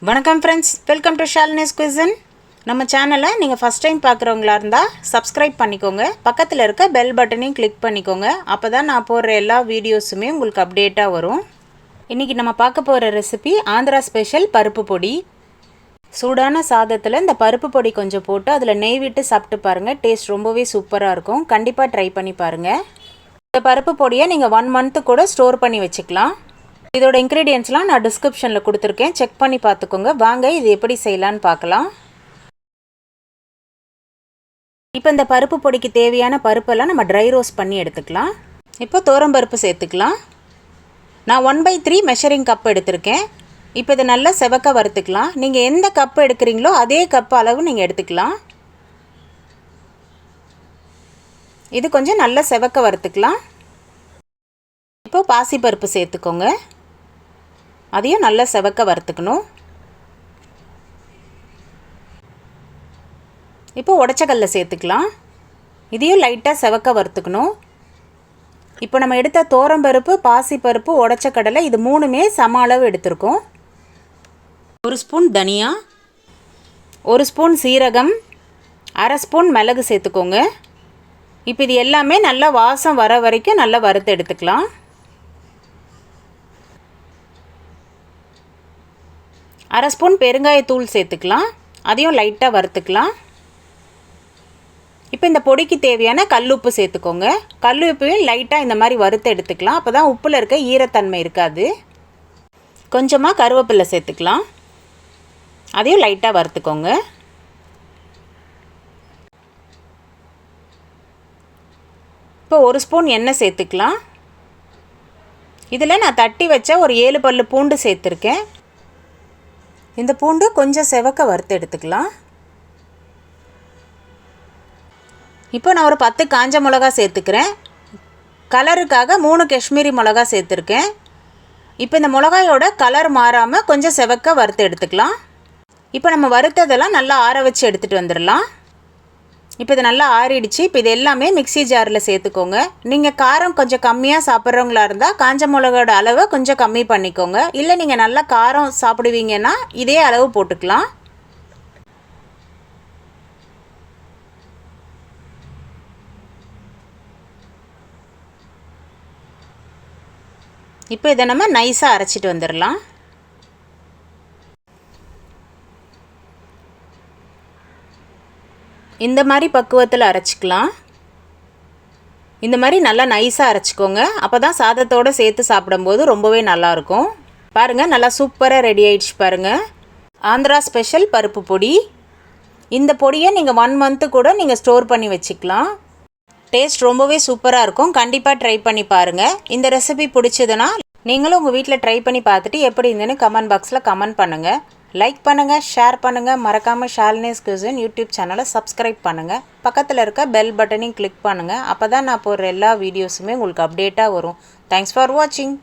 வணக்கம் friends, welcome to Shalini's குயிசன். நம்ம சேனலை நீங்கள் ஃபஸ்ட் டைம் பார்க்குறவங்களா இருந்தால் சப்ஸ்கிரைப் பண்ணிக்கோங்க. பக்கத்தில் இருக்க பெல் பட்டனையும் கிளிக் பண்ணிக்கோங்க. அப்போ தான் நான் போடுற எல்லா வீடியோஸுமே உங்களுக்கு அப்டேட்டாக வரும். இன்றைக்கி நம்ம பார்க்க போகிற ரெசிபி ஆந்திரா ஸ்பெஷல் பருப்பு பொடி. சூடான சாதத்தில் இந்த பருப்பு பொடி கொஞ்சம் போட்டு அதில் நெய் விட்டு சாப்பிட்டு பாருங்கள். டேஸ்ட் ரொம்பவே சூப்பராக இருக்கும். கண்டிப்பாக ட்ரை பண்ணி பாருங்கள். இந்த பருப்பு பொடியை நீங்கள் 1 மந்த்து கூட ஸ்டோர் பண்ணி வச்சுக்கலாம். இதோட இன்க்ரீடியன்ட்ஸ்லாம் நான் டிஸ்கிரிப்ஷனில் கொடுத்துருக்கேன், செக் பண்ணி பார்த்துக்கோங்க. வாங்க இது எப்படி செய்யலான்னு பார்க்கலாம். இப்போ இந்த பருப்பு பொடிக்கு தேவையான பருப்பெல்லாம் நம்ம ட்ரை ரோஸ்ட் பண்ணி எடுத்துக்கலாம். இப்போ பருப்பு சேர்த்துக்கலாம். நான் 1/3 மெஷரிங் கப் எடுத்திருக்கேன். இப்போ இதை நல்லா செவக்க வறுத்துக்கலாம். நீங்கள் எந்த கப்பு எடுக்கிறீங்களோ அதே கப் அளவு நீங்கள் எடுத்துக்கலாம். இது கொஞ்சம் நல்லா செவக்க வறுத்துக்கலாம். இப்போ பாசிப்பருப்பு சேர்த்துக்கோங்க. அதையும் நல்லா செவக்க வறுத்துக்கணும். இப்போ உடச்சக்கல்ல சேர்த்துக்கலாம். இதையும் லைட்டாக செவக்க வறுத்துக்கணும். இப்போ நம்ம எடுத்த தோரம்பருப்பு, பாசிப்பருப்பு, உடச்சக்கடலை இது 3மே சம அளவு எடுத்திருக்கோம். 1 ஸ்பூன் தனியா, 1 ஸ்பூன் சீரகம், 1/2 ஸ்பூன் மிளகு சேர்த்துக்கோங்க. இப்போ இது எல்லாமே நல்லா வாசம் வர வரைக்கும் நல்லா வறுத்து எடுத்துக்கலாம். 1/2 ஸ்பூன் பெருங்காயத்தூள் சேர்த்துக்கலாம். அதையும் லைட்டாக வறுத்துக்கலாம். இப்போ இந்த பொடிக்கு தேவையான கல்லுப்பு சேர்த்துக்கோங்க. கல்லுப்பையும் லைட்டாக இந்த மாதிரி வறுத்து எடுத்துக்கலாம். அப்போ தான் உப்பில் இருக்க ஈரத்தன்மை இருக்காது. கொஞ்சமாக கருவேப்பிலை சேர்த்துக்கலாம். அதையும் லைட்டாக வறுத்துக்கோங்க. இப்போ 1 ஸ்பூன் எண்ணெய் சேர்த்துக்கலாம். இதில் நான் தட்டி வச்ச ஒரு 7 பல்லு பூண்டு சேர்த்துருக்கேன். இந்த பூண்டு கொஞ்சம் செவக்க வறுத்து எடுத்துக்கலாம். இப்போ நான் ஒரு 10 காஞ்ச மிளகா சேர்த்துக்கிறேன். கலருக்காக 3 காஷ்மீரி மிளகா சேர்த்துருக்கேன். இப்போ இந்த மிளகாயோட கலர் மாறாமல் கொஞ்சம் செவக்க வறுத்து எடுத்துக்கலாம். இப்போ நம்ம வறுத்ததெல்லாம் நல்லா ஆற வச்சு எடுத்துகிட்டு வந்துடலாம். இப்போ இது நல்லா ஆறிடுச்சு. இப்போ இது எல்லாமே மிக்ஸி ஜாரில் சேர்த்துக்கோங்க. நீங்கள் காரம் கொஞ்சம் கம்மியாக சாப்பிட்றவங்களா இருந்தால் காஞ்ச மிளகாயோட அளவை கொஞ்சம் கம்மி பண்ணிக்கோங்க. இல்லை நீங்கள் நல்லா காரம் சாப்பிடுவீங்கன்னா இதே அளவு போட்டுக்கலாம். இப்போ இதை நம்ம நைஸாக அரைச்சிட்டு வந்துடலாம். இந்த மாதிரி பக்குவத்தில் அரைச்சிக்கலாம். இந்த மாதிரி நல்லா நைஸாக அரைச்சிக்கோங்க. அப்போ தான் சாதத்தோடு சேர்த்து சாப்பிடும்போது ரொம்பவே நல்லாயிருக்கும். பாருங்கள், நல்லா சூப்பராக ரெடி ஆகிடுச்சு பாருங்கள். ஆந்திரா ஸ்பெஷல் பருப்பு பொடி. இந்த பொடியை நீங்கள் 1 மந்த்து கூட நீங்கள் ஸ்டோர் பண்ணி வச்சுக்கலாம். டேஸ்ட் ரொம்பவே சூப்பராக இருக்கும். கண்டிப்பாக ட்ரை பண்ணி பாருங்கள். இந்த ரெசிபி பிடிச்சதுன்னா நீங்களும் உங்கள் வீட்டில் ட்ரை பண்ணி பார்த்துட்டு எப்படி இருந்துன்னு கமெண்ட் பாக்ஸில் கமெண்ட் பண்ணுங்கள். லைக் பண்ணுங்கள், ஷேர் பண்ணுங்கள். மறக்காமல் ஷாலினிஸ் குயிசன் யூடியூப் சேனலை சப்ஸ்கிரைப் பண்ணுங்கள். பக்கத்தில் இருக்க பெல் பட்டனையும் கிளிக் பண்ணுங்கள். அப்போ தான் நான் போடுற எல்லா வீடியோஸுமே உங்களுக்கு அப்டேட்டாக வரும். தேங்க்ஸ் ஃபார் வாட்சிங்.